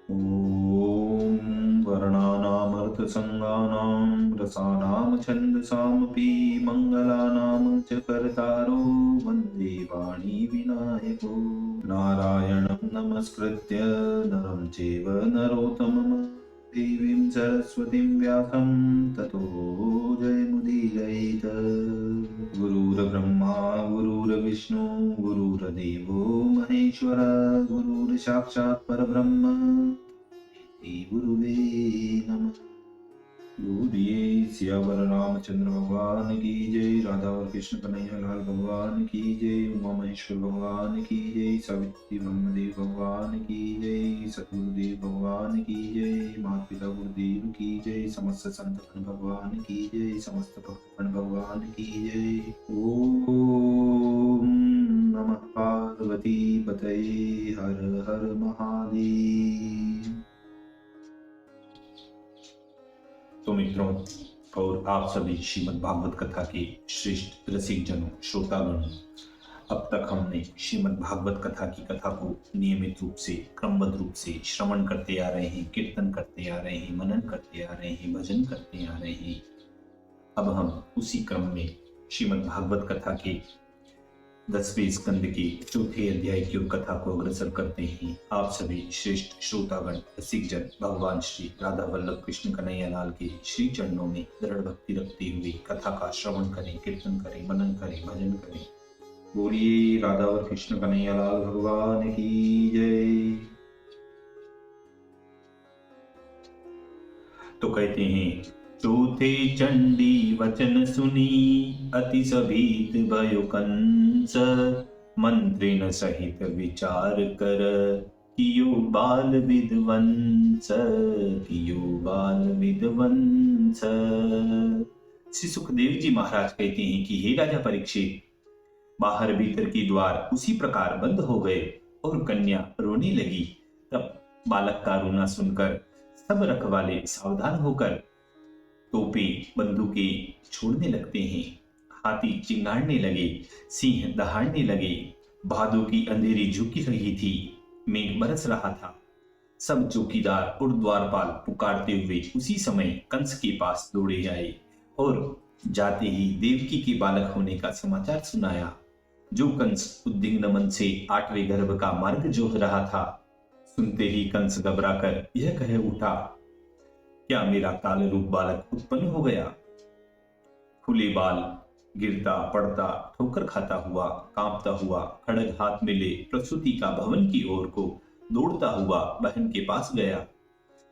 ॐ वर्णानामर्थसङ्गानां रसानां छन्दसामपि मङ्गलानां च कर्तारो वन्दे वाणी विनायको नारायणं नमस्कृत्य नरं चैव नरोत्तमं देवीं सरस्वतीं व्यासं ततो जयमुदीरयेत्। गुरुर्ब्रह्मा गुरुर्विष्णु गुरुर्देवो महेश्वर गुरुर्साक्षात् परब्रह्म गुरुवे नमः। बोलिए सियावर रामचंद्र भगवान की जय, राधा और कृष्ण कन्हैया लाल भगवान की जय, उमा महेश्वर भगवान की जय, सावित्री ब्रह्मदेव भगवान की जय, सतगुरुदेव भगवान की जय, माता पिता गुरुदेव की जय, समस्त संतगण भगवान की जय, समस्त भक्तगण भगवान की जय। ओम नमः पार्वती पतये, हर हर महादेव। तो मित्रों और आप सभी श्रीमद् भागवत कथा के श्रेष्ठ रसिक जनों, श्रोतागण, अब तक हमने श्रीमद् भागवत कथा की कथा को नियमित रूप से, क्रमबद्ध रूप से श्रवण करते आ रहे हैं, कीर्तन करते आ रहे हैं, मनन करते आ रहे हैं, भजन करते आ रहे हैं। अब हम उसी क्रम में श्रीमद् भागवत कथा के 10वें स्कंद के 4थे अध्याय की कथा को अग्रसर करते हैं। आप सभी श्रेष्ठ श्रोतागण, रसिक जन भगवान श्री राधा वल्लभ कृष्ण कन्हैया लाल के श्री चरणों में दृढ़ भक्ति रखते हुए कथा का श्रवण करें, कीर्तन करें, मनन करें, भजन करें। बोलिए राधा और कृष्ण कन्हैया लाल भगवान की जय। तो कहते हैं, चौथे चंडी वचन सुनी अति सभीत भयो कंस, मंत्रिन सहित विचार कर कियो बाल विध्वंस, कियो बाल विध्वंस। श्री सुखदेव जी महाराज कहते हैं कि हे राजा परीक्षित, बाहर भीतर के द्वार उसी प्रकार बंद हो गए और कन्या रोने लगी। तब बालक का रोना सुनकर सब रखवाले सावधान होकर तोपे बंदूकें छोड़ने लगते हैं, हाथी चिंगाड़ने लगे, सिंह दहाड़ने लगे, भादों की अंधेरी झुकी रही थी, मेघ बरस रहा था। सब चौकीदार और द्वारपाल पुकारते हुए उसी समय कंस के पास दौड़े आए और जाते ही देवकी के बालक होने का समाचार सुनाया। जो कंस उद्विग्न मन से 8वें गर्भ का मार्ग जोह रहा था, सुनते ही कंस घबराकर यह कह उठा, क्या मेरा काल रूप बालक उत्पन्न हो गया? खुले बाल, गिरता पड़ता, ठोकर खाता हुआ, कांपता हुआ, खड़ग हाथ में ले प्रसूति का भवन की ओर को दौड़ता हुआ बहन के पास गया।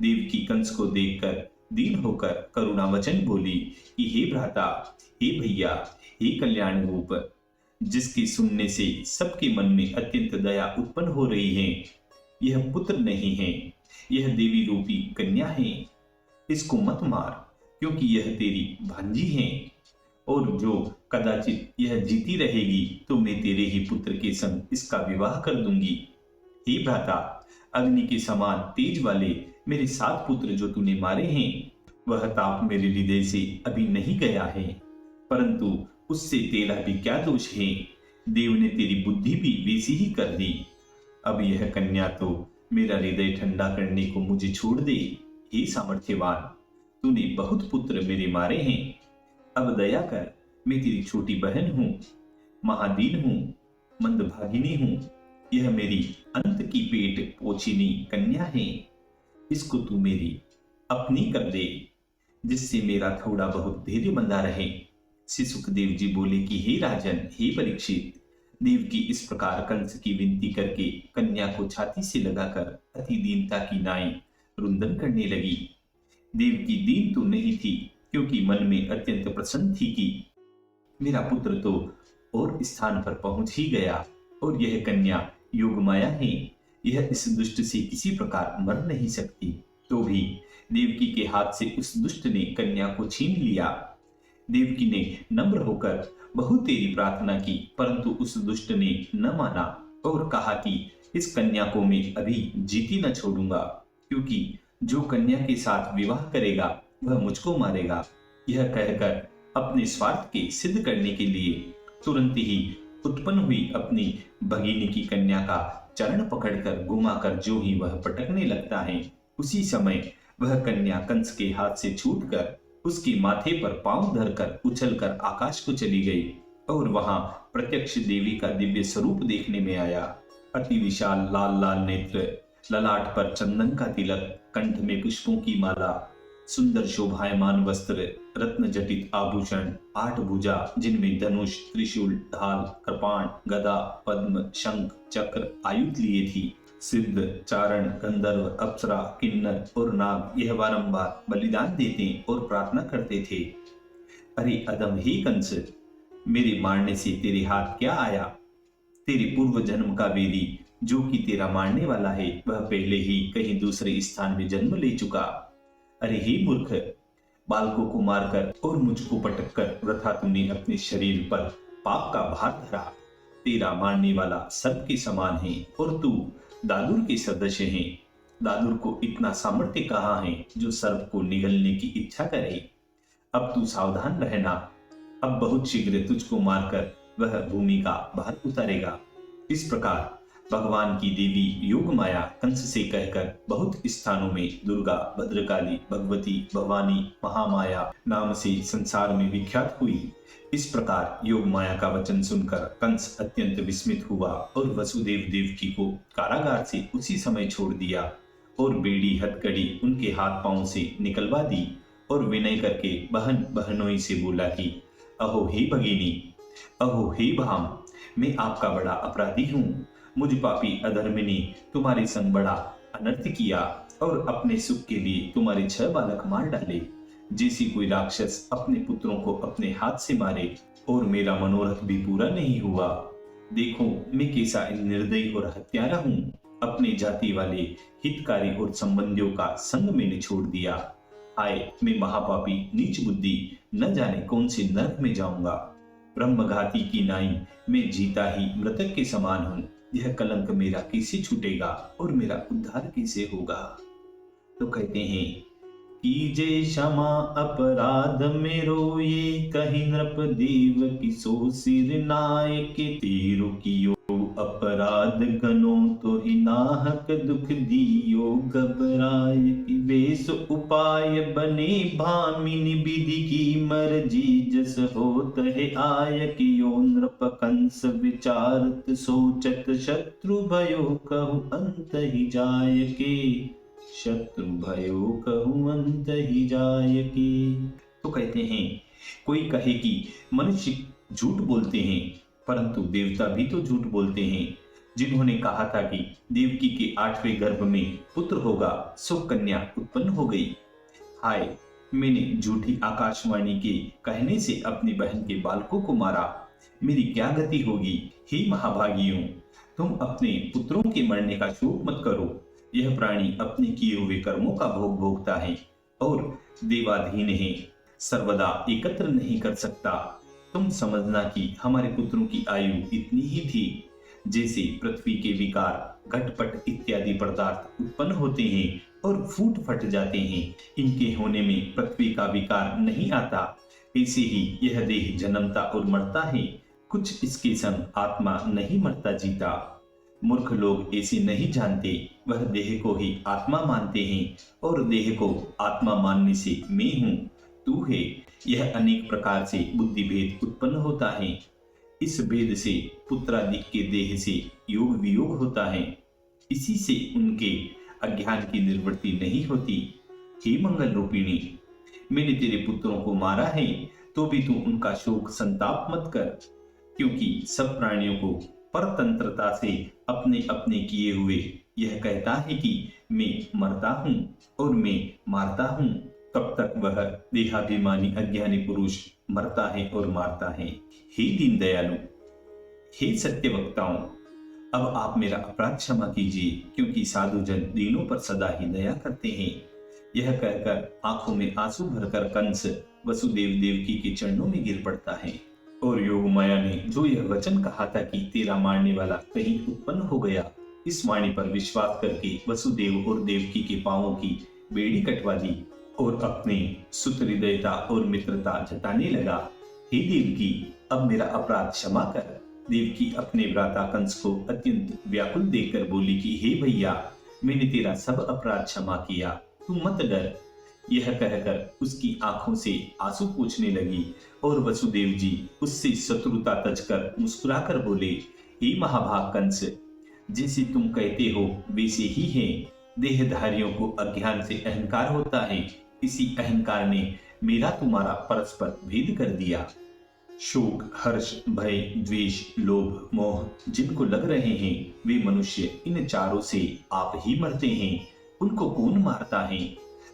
देवकी कंस को देखकर दीन होकर करुणा वचन बोली कि हे भ्राता, हे भैया, हे कल्याण रूप, जिसके सुनने से सबके मन में अत्यंत दया उत्पन्न हो रही है, यह पुत्र नहीं है, यह देवी रूपी कन्या है। इसको मत मार, क्योंकि यह तेरी भांजी है, और जो कदाचित यह जीती रहेगी तो मैं तेरे ही पुत्र के संग इसका विवाह कर दूंगी। हे भ्राता, अग्नि के समान तेज वाले मेरे 7 पुत्र जो तूने मारे हैं, वह ताप मेरे हृदय से अभी नहीं गया है, परंतु उससे तेरा भी क्या दोष है? देव ने तेरी बुद्धि भी वैसी ही कर दी। अब यह कन्या तो मेरा हृदय ठंडा करने को मुझे छोड़ दे। हे सामर्थ्यवान, तूने बहुत पुत्र मेरे मारे हैं, अब दया कर, मैं तेरी छोटी बहन हूं, महादीन हूं, मंदभागिनी हूं, यह मेरी अंत की पेट पोछिनी कन्या है, इसको तू मेरी अपनी कर दे, जिससे मेरा थोड़ा बहुत धैर्य बंधा रहे। श्री सुखदेव जी बोले कि हे राजन, हे परीक्षित, देव की इस प्रकार कंस की विनती करके कन्या को छाती से लगाकर अति दीनता की नाई रुंदन करने लगी। देव की दीन तो नहीं थी, क्योंकि मन में अत्यंत प्रसन्न थी कि मेरा पुत्र तो और स्थान पर पहुंच ही गया, और यह कन्या योग माया है, यह इस दुष्ट से किसी प्रकार मर नहीं सकती। तो भी देवकी के हाथ से उस दुष्ट ने कन्या को छीन लिया। देवकी ने नम्र होकर बहुत तेरी प्रार्थना की, परंतु उस दुष्ट ने न माना और कहा कि इस कन्या को मैं अभी जीती न छोड़ूंगा, क्योंकि जो कन्या के साथ विवाह करेगा वह मुझको मारेगा। यह कहकर अपने स्वार्थ के सिद्ध करने के लिए तुरंत ही उत्पन्न हुई अपनी भगिनी की कन्या का चरण पकड़कर घुमाकर जो ही वह पटकने लगता है, उसी समय वह कन्या कंस के हाथ से छूटकर उसके माथे पर पांव धरकर उछलकर आकाश को चली गई और वहां प्रत्यक्ष देवी का दिव्य स्वरूप देखने में आया। अति विशाल लाल लाल नेत्र, ललाट पर चंदन का तिलक, कंठ में पुष्पों की माला, सुंदर शोभायमान वस्त्र, रत्न जटित आभूषण, 8 भुजा जिनमें धनुष, त्रिशूल, ढाल, कृपाण, गदा, पद्म, शंख, चक्र आयुध लिए थी। सिद्ध, चारण, गंधर्व, अप्सरा, किन्नर और नाग यह बारंबार बलिदान देते और प्रार्थना करते थे। अरे अदम हे कंस, मेरे मारने से तेरे हाथ क्या आया? तेरे पूर्व जन्म का वेदी जो कि तेरा मारने वाला है, वह पहले ही कहीं दूसरे स्थान में जन्म ले चुका। अरे हे मूर्ख, बालकों को मारकर और मुझको पटककर वृथा तूने अपने शरीर पर पाप का भार धरा। तेरा मारने वाला सर्प के समान है और तू दादुर के सदस्य है। दादुर को इतना सामर्थ्य कहाँ है जो सर्प को निगलने की इच्छा करे। अब तू सावधान रहना, अब बहुत शीघ्र तुझको मारकर वह भूमि का भार उतारेगा। इस प्रकार भगवान की देवी योग माया कंस से कहकर बहुत स्थानों में दुर्गा, भद्रकाली, भगवती, भवानी, महामाया नाम से संसार में विख्यात हुई। इस प्रकार योग माया का वचन सुनकर कंस अत्यंत विस्मित हुआ और वसुदेव देवकी को कारागार से उसी समय छोड़ दिया और बेड़ी हथकड़ी उनके हाथ पांव से निकलवा दी और विनय करके बहन बहनोई से बोला कि अहो हे भगिनी, अहो हे भाम, मैं आपका बड़ा अपराधी हूँ। मुझ पापी अधर्मिनी तुम्हारे संग बड़ा अनर्थ किया और अपने सुख के लिए तुम्हारे 6 बालक मार डाले। जैसी कोई राक्षस अपने पुत्रों को अपने हाथ से मारे और मेरा मनोरथ भी पूरा नहीं हुआ। देखो मैं कैसा निर्दयी और हत्यारा हूँ। अपने जाति वाले हितकारी और संबंधियों का संग मैंने छोड़ दिया। हाय मैं महापापी नीच बुद्धि, न जाने कौन से नरक में जाऊंगा। ब्रह्मघाती की नाई मैं जीता ही मृतक के समान हूँ। यह कलंक मेरा कैसे छूटेगा और मेरा उद्धार कैसे होगा? तो कहते हैं, कीजे क्षमा अपराध मेरो, ये कही नृप देव की सो सिर नायक। तीरु कियो अपराध गनो, तो ही नाहक दुख दियो घबराय। वेश उपाय बने भामिनी, विधि की मर्जी जस होत है आय। कियो नृप कंस विचारत, सोचत शत्रु भयो कहु अंत ही जाय के। शत्रु भयो कहूं अंत ही जाय के। तो कहते हैं, कोई कहे कि मनुष्य झूठ बोलते हैं, परंतु देवता भी तो झूठ बोलते हैं। जिन्होंने कहा था कि देवकी के 8वें गर्भ में पुत्र होगा, सो कन्या उत्पन्न हो गई। हाय मैंने झूठी आकाशवाणी के कहने से अपनी बहन के बालकों को मारा। मेरी क्या गति होगी? हे महाभागियों, तुम अपने पुत्रों के मरने का शोक मत करो। यह प्राणी अपने किए हुए कर्मों का भोग भोगता है और देवाधीन है, सर्वदा एकत्र नहीं कर सकता। तुम समझना कि हमारे पुत्रों की आयु इतनी ही थी जैसे पृथ्वी के विकार घटपट इत्यादि पदार्थ उत्पन्न होते हैं और फूट फट जाते हैं। इनके होने में पृथ्वी का विकार नहीं आता, ऐसे ही यह देह जन्मता और मरता है। कुछ इसके संग आत्मा नहीं मरता जीता। मूर्ख लोग ऐसे नहीं जानते, वह देह को ही आत्मा मानते हैं और देह को आत्मा मानने से मैं हूँ, तू है, यह अनेक प्रकार से बुद्धि भेद उत्पन्न होता है। इस भेद से पुत्रादि के देह से योग वियोग होता है। इसी से उनके अज्ञान की निवृत्ति नहीं होती। हे मंगल रूपिणी, मैंने तेरे पुत्रों को मारा है, तो भी तू उनका शोक संताप मत कर, क्योंकि सब प्राणियों को परतंत्रता से अपने अपने किए हुए यह कहता है कि मैं मरता हूँ और मैं मारता हूँ, तब तक वह देहाभिमानी अज्ञानी पुरुष मरता है और मारता है। हे दीन दयालु, हे सत्य वक्ताओं, अब आप मेरा अपराध क्षमा कीजिए, क्योंकि साधुजन दीनों पर सदा ही दया करते हैं। यह कहकर आंखों में आंसू भरकर कंस वसुदेव देवकी के चरणों में गिर पड़ता है। और योग माया ने जो यह वचन कहा था कि तेरा मारने वाला कहीं उत्पन्न हो गया, इस वाणी पर विश्वास करके वसुदेव और देवकी के पांवों की बेड़ी कटवा दी और अपने सुहृदयता और मित्रता जताने लगा। हे देवकी, अब मेरा अपराध क्षमा कर, देवकी अपने भ्राता कंस को अत्यंत व्याकुल देखकर बोली कि हे भैया, मैंने तेरा सब अपराध क्षमा किया, तू मत डर। यह कहकर उसकी आंखों से आंसू पोंछने लगी और वसुदेव जी उससे शत्रुता तजकर मुस्कुराकर बोले, हे महाभाग कंस, जैसे तुम कहते हो वैसे ही है। देहधारियों को अज्ञान से अहंकार होता है, इसी अहंकार ने मेरा तुम्हारा परस्पर भेद कर दिया। शोक, हर्ष, भय, द्वेष, लोभ, मोह जिनको लग रहे हैं वे मनुष्य इन चारों से आप ही मरते हैं। उनको कौन मारता है?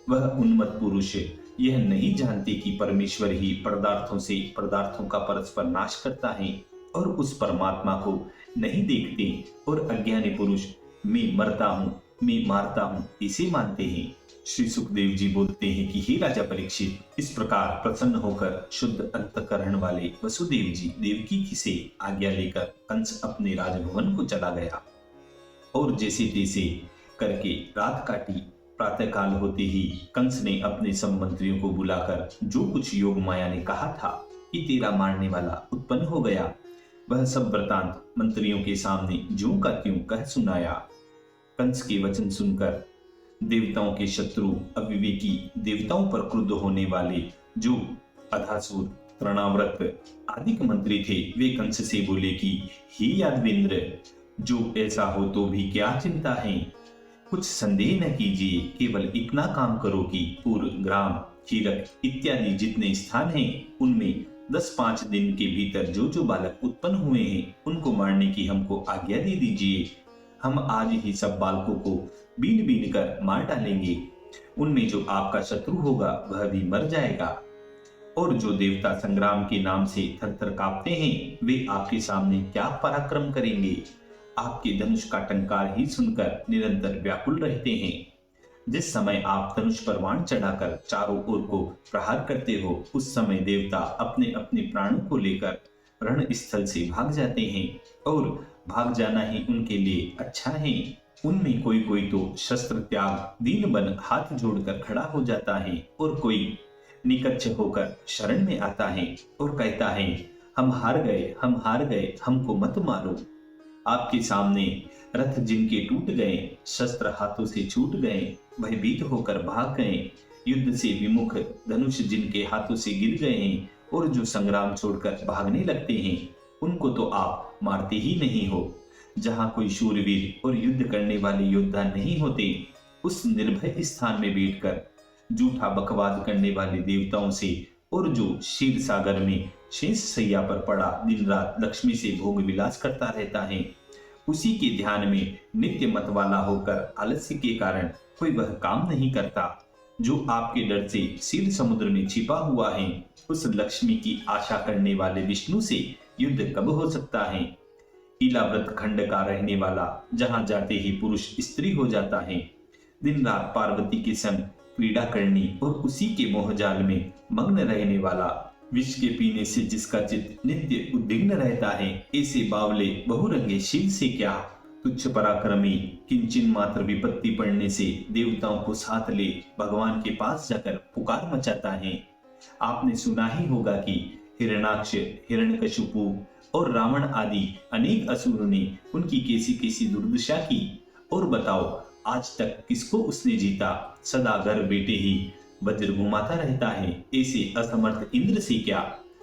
वह उन्मत्त पुरुष यह नहीं जानते कि परमेश्वर ही पदार्थों से पदार्थों का परस्पर नाश करता है और उस परमात्मा को नहीं देखते और अज्ञानी पुरुष मैं मरता हूँ, मैं मारता हूँ इसे मानते हैं। श्री सुखदेव जी बोलते हैं कि हे राजा परीक्षित, इस प्रकार प्रसन्न होकर शुद्ध अंतकरण वाले वसुदेव जी देवकी की से आज्ञा लेकर कंस अपने राजभवन को चला गया और जैसे तैसे करके रात काटी। प्रातःकाल होते ही कंस ने अपने सब मंत्रियों को बुलाकर जो कुछ योग माया ने कहा था कि तेरा मारने वाला उत्पन्न हो गया, वह सब वृतांत मंत्रियों के सामने ज्यों का त्यों कह सुनाया। कंस के वचन सुनकर देवताओं के शत्रु, अविवेकी, देवताओं पर क्रुद्ध होने वाले जो अधासुर, तृणाव्रत आदि मंत्री थे, वे कंस से बोले कि हे यादवेंद्र, जो ऐसा हो तो भी क्या चिंता है? कुछ संदेह न कीजिए, केवल इतना काम करो कि पूर्व, ग्राम, चीरक इत्यादि जितने स्थान हैं उनमें 10-5 दिन के भीतर जो जो बालक उत्पन्न हुए हैं उनको मारने की हमको आज्ञा दे दीजिए। हम आज ही सब बालकों को बीन बीन कर मार डालेंगे। उनमें जो आपका शत्रु होगा वह भी मर जाएगा और जो देवता संग्राम के नाम से थर-थर कांपते हैं वे आपके सामने क्या पराक्रम करेंगे? आपके धनुष का टंकार ही सुनकर निरंतर व्याकुल रहते हैं। जिस समय आप धनुष पर बाण चढ़ाकर चारों ओर को प्रहार करते हो, उस समय देवता अपने अपने प्राणों को लेकर रण स्थल से भाग जाते हैं और भाग जाना ही उनके लिए अच्छा है। उनमें कोई कोई तो शस्त्र त्याग दीन बन हाथ जोड़कर खड़ा हो जाता है और कोई निकच्छ होकर शरण में आता है और कहता है, हम हार गए, हम हार गए, हमको मत मारो। आपके सामने रथ जिनके टूट गए, शस्त्र हाथों से छूट गए, भयभीत होकर भाग गए, युद्ध से विमुख धनुष जिनके हाथों से गिर गए हैं और जो संग्राम छोड़कर भागने लगते हैं, उनको तो आप मारते ही नहीं हो। जहां कोई शूरवीर और युद्ध करने वाले योद्धा नहीं होते, उस निर्भय स्थान में बैठकर झूठा बकवाद करने वाले देवताओं से और जो क्षीर सागर में शेष सैया पर पड़ा दिन रात लक्ष्मी से भोग विलास करता रहता है, उसी के ध्यान में नित्य मत वाला होकर आलस्य के कारण कोई वह काम नहीं करता जो आपके डर से क्षीर समुद्र में छिपा हुआ है। उस लक्ष्मी की आशा करने वाले विष्णु से युद्ध कब हो सकता है? इलाव्रत खंड का रहने वाला जहां जाते ही पुरुष स्त्री हो जाता है, दिन रात पार्वती के संग क्रीड़ा करनी और उसी के मोहजाल में मग्न रहने वाला, विष के पीने से जिसका चित्त नित्य उद्विग्न रहता है, ऐसे बावले बहुरंगे शील से क्या तुच्छ पराक्रमी किंचन मात्र विपत्ति पड़ने से देवताओं को साथ ले भगवान के पास जाकर पुकार मचाता है। आपने सुना ही होगा कि हिरण्याक्ष, हिरण्यकशिपु और रावण आदि अनेक असुरों ने उनकी कैसी कैसी दुर्दशा की, और बताओ आज तक किसको उसने जीता? सदा घर बेटे ही वज्र घुमाता रहता है। ऐसे असमर्थ इंद्र से क्या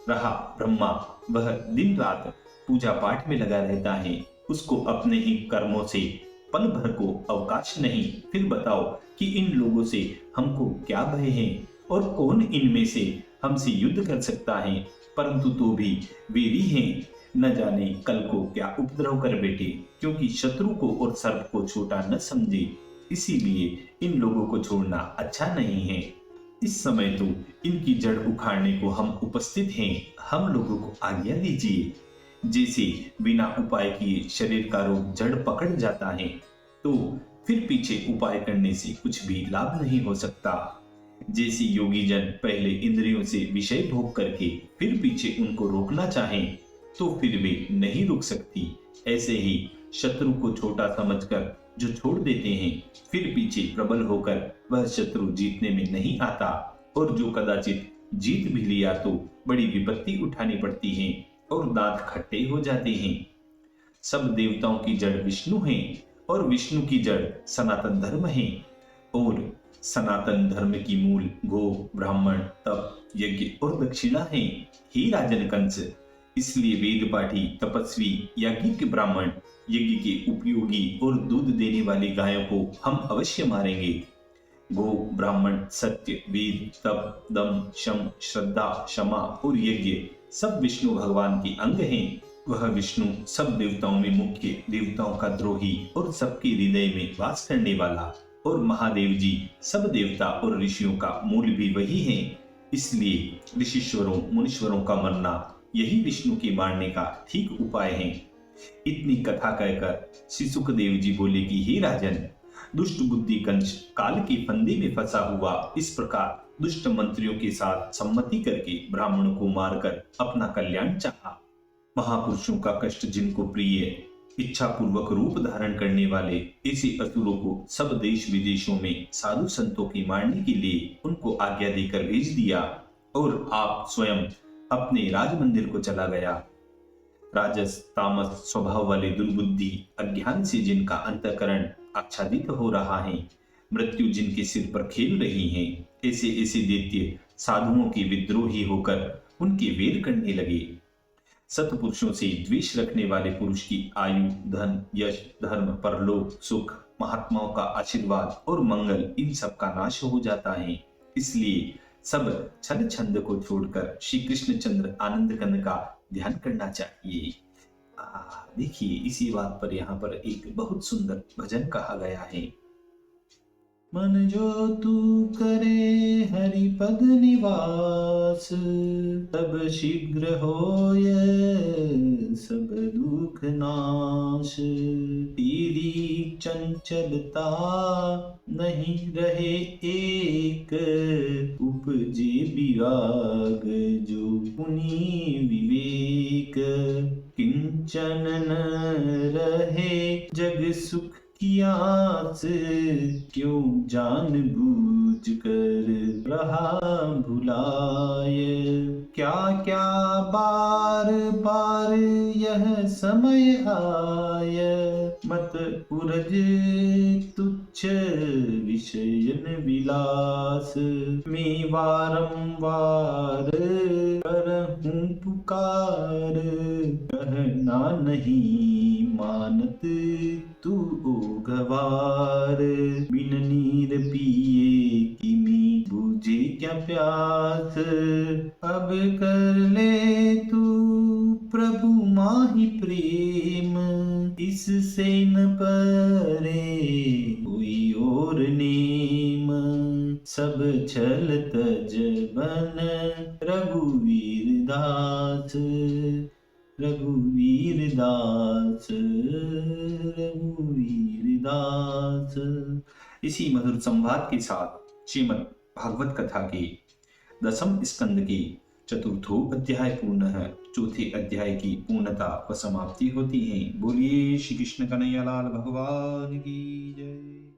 रहा ब्रह्मा, वह दिन रात पूजा पाठ में लगा रहता है, उसको अपने ही कर्मों से पल भर को अवकाश नहीं। फिर बताओ कि इन लोगों से हमको क्या भय है और कौन इनमें से हमसे युद्ध कर सकता है? परंतु तो भी वेरी हैं, न जाने कल को क्या उपद्रव कर बैठे, क्योंकि शत्रु को और सर्प को छोटा न समझे, इसीलिए इन लोगों को छोड़ना अच्छा नहीं है। इस समय तो इनकी जड़ उखाड़ने को हम उपस्थित हैं, हम लोगों को आज्ञा दीजिए। जैसे बिना उपाय किए शरीर का रोग जड़ पकड़ जाता है, तो फिर पीछे उपाय करने से कुछ भी लाभ नहीं हो सकता। जैसे योगी जन पहले इंद्रियों से विषय भोग करके फिर पीछे उनको रोकना चाहें, तो फिर वे नहीं रुक सकती। ऐसे ही शत्रु को छोटा समझकर जो छोड़ देते हैं, फिर पीछे प्रबल होकर वह शत्रु जीतने में नहीं आता, और जो कदाचित जीत भी लिया तो बड़ी विपत्ति उठानी पड़ती है। और दांत खट्टे हो जाते हैं। सब देवताओं की जड़ विष्णु है और विष्णु की जड़ सनातन धर्म है और सनातन धर्म की मूल गो, ब्राह्मण, तप, यज्ञ और दक्षिणा है। हे राजन कंस, इसलिए वेद पाठी, तपस्वी, याज्ञिक ब्राह्मण, यज्ञ के उपयोगी और दूध देने वाली गायों को हम अवश्य मारेंगे। गो, ब्राह्मण, सत्य, वेद, तप, दम, शम, श्रद्धा, क्षमा और यज्ञ सब विष्णु भगवान के अंग हैं। वह विष्णु सब देवताओं में मुख्य, देवताओं का द्रोही और सबके हृदय में वास करने वाला, और महादेव जी सब देवता और ऋषियों का मूल भी वही है। इसलिए ऋषिश्वरों, मुनीश्वरों का मरना यही विष्णु के मारने का ठीक उपाय है। इतनी कथा कहकर श्री सुखदेव जी बोले कि हे राजन, दुष्ट बुद्धि कंस काल के फंदे में फंसा हुआ इस प्रकार दुष्ट मंत्रियों के साथ सम्मति करके ब्राह्मणों को मारकर अपना कल्याण चाहा। महापुरुषों का कष्ट जिनको प्रिय, इच्छा पूर्वक रूप धारण करने वाले ऐसे असुरों को सब देश विदेशों में साधु संतों की मारने के लिए उनको आज्ञा देकर भेज दिया और आप स्वयं अपने राज मंदिर को चला गया। राजस तामस स्वभाव वाले दुर्बुद्धि अज्ञान से जिनका अंतःकरण आच्छादित हो रहा है, मृत्यु जिनके सिर पर खेल रही है, ऐसे ऐसे दैत्य साधुओं के विद्रोही होकर उनके वेर करने लगे। सत्पुरुषों से द्वेष रखने वाले पुरुष की आयु, धन, यश, धर्म, परलोक, सुख, महात्माओं का आशीर्वाद और मंगल इन सब का नाश हो जाता है। इसलिए सब छल छंद को छोड़कर श्री कृष्ण चंद्र आनंद कंद का ध्यान करना चाहिए। देखिए, इसी बात पर यहाँ पर एक बहुत सुंदर भजन कहा गया है। मन जो तू करे हरिपद निवास, तब शीघ्र होय सब दुख नाश। तेरी चंचलता नहीं रहे एक, उपजे विराग जो पुनि विवेक। किंचन न रहे जग सुख की आस, क्यों जान बूझ कर रहा भुलाय। क्या क्या बार बार यह समय आय, मत उरज तुच्छ विषयन विलास। मैं वारंवार करहूं पुकार, कहना नहीं मानत तू ओ गवार। बिन नीर पिए किमी बूझे क्या प्यास, अब कर ले तू प्रभु माहि प्रेम। इससे न परे कोई और नेम, सब छल तज बन रघुवीर दास। रघुवीर दास, रघुवीर दास। इसी मधुर संवाद के साथ श्रीमद् भागवत कथा के 10वें स्कंद के चतुर्थो अध्याय पूर्ण है। चौथे अध्याय की पूर्णता व समाप्ति होती है। बोलिए श्री कृष्ण कन्हैया लाल भगवान की जय।